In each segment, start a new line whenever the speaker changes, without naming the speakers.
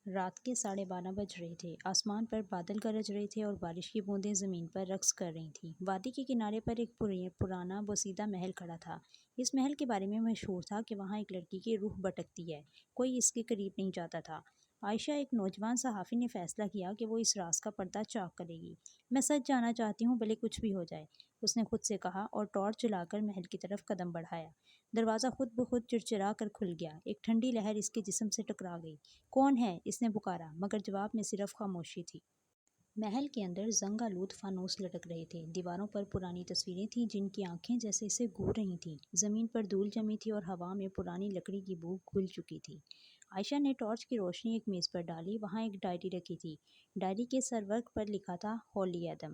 رات کے 12:30 بج رہے تھے۔ آسمان پر بادل گرج رہے تھے اور بارش کی بوندیں زمین پر رقص کر رہی تھیں۔ وادی کے کنارے پر ایک پرانا بوسیدہ محل کھڑا تھا۔ اس محل کے بارے میں مشہور تھا کہ وہاں ایک لڑکی کی روح بھٹکتی ہے، کوئی اس کے قریب نہیں جاتا تھا۔ عائشہ، ایک نوجوان صحافی، نے فیصلہ کیا کہ وہ اس راز کا پردہ چاک کرے گی۔ میں سچ جاننا چاہتی ہوں، بھلے کچھ بھی ہو جائے، اس نے خود سے کہا اور ٹارچ جلا کر محل کی طرف قدم بڑھایا۔ دروازہ خود بخود چڑچڑا کر کھل گیا۔ ایک ٹھنڈی لہر اس کے جسم سے ٹکرا گئی۔ کون ہے؟ اس نے پکارا، مگر جواب میں صرف خاموشی تھی۔ محل کے اندر زنگ آلود فانوس لٹک رہے تھے۔ دیواروں پر پرانی تصویریں تھیں جن کی آنکھیں جیسے اسے گھور رہی تھیں۔ زمین پر دھول جمی تھی اور ہوا میں پرانی لکڑی کی بو گھل چکی تھی۔ عائشہ نے ٹارچ کی روشنی ایک میز پر ڈالی۔ وہاں ایک ڈائری رکھی تھی۔ ڈائری کے سرورق پر لکھا تھا، ہولی ایڈم۔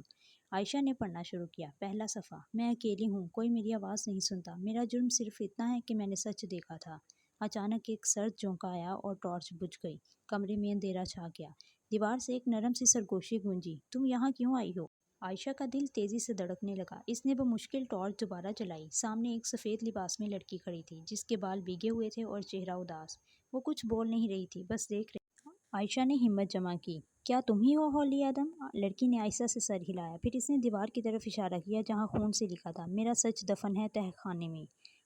عائشہ نے پڑھنا شروع کیا۔ پہلا صفحہ: میں اکیلی ہوں، کوئی میری آواز نہیں سنتا۔ میرا جرم صرف اتنا ہے کہ میں نے سچ دیکھا تھا۔ اچانک ایک سرد جھونکا آیا اور ٹارچ بجھ گئی۔ کمرے میں اندھیرا چھا گیا۔ دیوار سے ایک نرم سی سرگوشی گونجی، تم یہاں کیوں آئی ہو؟ عائشہ کا دل تیزی سے دھڑکنے لگا۔ اس نے بمشکل ٹارچ دوبارہ جلائی۔ سامنے ایک سفید لباس میں لڑکی کھڑی تھی، جس کے بال بھیگے ہوئے تھے اور چہرہ اداس۔ وہ کچھ بول نہیں رہی تھی، بس دیکھ رہی تھی۔ عائشہ نے ہمت جمع کی۔ کیا تم ہی ہو ہولی ایڈم؟ لڑکی نے آہستہ سے سر ہلایا، پھر اس نے دیوار کی طرف اشارہ کیا جہاں خون سے لکھا تھا، میرا سچ دفن ہے تہہ خانے میں۔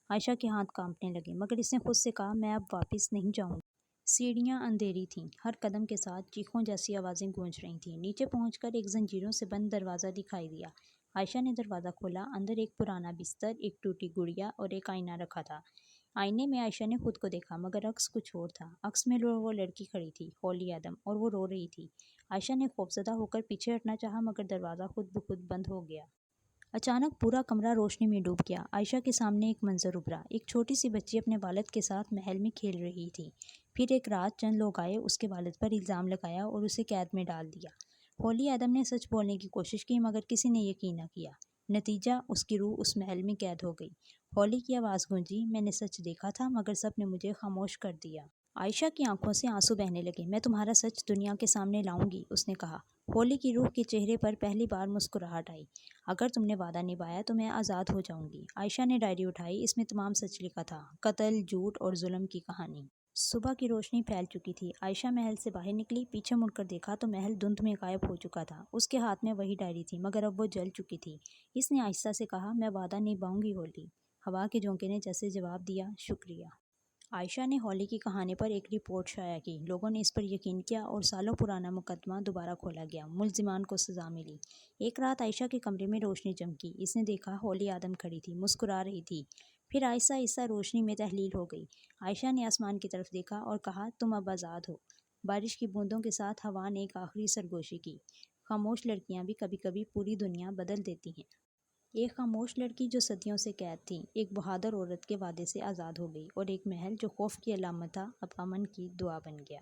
عائشہ کے ہاتھ کانپنے لگے، مگر اس نے خود سے کہا، میں اب واپس نہیں جاؤں گی۔ سیڑھیاں اندھیری تھیں۔ ہر قدم کے ساتھ چیخوں جیسی آوازیں گونج رہی تھیں۔ نیچے پہنچ کر ایک زنجیروں سے بند دروازہ دکھائی دیا۔ عائشہ نے دروازہ کھولا۔ اندر ایک پرانا بستر، ایک ٹوٹی گڑیا اور ایک آئینہ رکھا تھا۔ آئینے میں عائشہ نے خود کو دیکھا، مگر عکس کچھ اور تھا۔ عکس میں وہ لڑکی کھڑی تھی، ہولی ایڈم، اور وہ رو رہی تھی۔ عائشہ نے خوفزدہ ہو کر پیچھے ہٹنا چاہا، مگر دروازہ خود بخود بند ہو گیا۔ اچانک پورا کمرہ روشنی میں ڈوب گیا۔ عائشہ کے سامنے ایک منظر ابھرا۔ ایک چھوٹی سی بچی اپنے والد کے ساتھ محل میں کھیل رہی تھی۔ پھر ایک رات چند لوگ آئے، اس کے والد پر الزام لگایا اور اسے قید میں ڈال دیا۔ ہولی ایڈم نے سچ بولنے کی کوشش کی، مگر کسی نے یقین نہ کیا۔ نتیجہ، اس کی روح اس محل میں قید ہو گئی۔ ہولی کی آواز گونجی، میں نے سچ دیکھا تھا، مگر سب نے مجھے خاموش کر دیا۔ عائشہ کی آنکھوں سے آنسو بہنے لگے۔ میں تمہارا سچ دنیا کے سامنے لاؤں گی، اس نے کہا۔ ہولی کی روح کے چہرے پر پہلی بار مسکراہٹ آئی۔ اگر تم نے وعدہ نبھایا تو میں آزاد ہو جاؤں گی۔ عائشہ نے ڈائری اٹھائی۔ اس میں تمام سچ لکھا تھا، قتل، جھوٹ اور ظلم کی کہانی۔ صبح کی روشنی پھیل چکی تھی۔ عائشہ محل سے باہر نکلی۔ پیچھے مڑ کر دیکھا تو محل دھند میں غائب ہو چکا تھا۔ اس کے ہاتھ میں وہی ڈائری تھی، مگر اب وہ جل چکی تھی۔ اس نے آہستہ سے کہا، میں وعدہ نبھاؤں گی ہولی۔ ہوا کے جھونکے نے جیسے جواب دیا، شکریہ۔ عائشہ نے ہولی کی کہانی پر ایک رپورٹ شائع کی۔ لوگوں نے اس پر یقین کیا اور سالوں پرانا مقدمہ دوبارہ کھولا گیا۔ ملزمان کو سزا ملی۔ ایک رات عائشہ کے کمرے میں روشنی چمکی۔ اس نے دیکھا، ہولی ایڈم کھڑی تھی، مسکرا رہی تھی۔ پھر آہستہ آہستہ روشنی میں تحلیل ہو گئی۔ عائشہ نے آسمان کی طرف دیکھا اور کہا، تم اب آزاد ہو۔ بارش کی بوندوں کے ساتھ ہوا نے ایک آخری سرگوشی کی۔ خاموش لڑکیاں بھی کبھی کبھی پوری دنیا بدل دیتی ہیں۔ ایک خاموش لڑکی جو صدیوں سے قید تھی، ایک بہادر عورت کے وعدے سے آزاد ہو گئی، اور ایک محل جو خوف کی علامت تھا، اب امن کی دعا بن گیا۔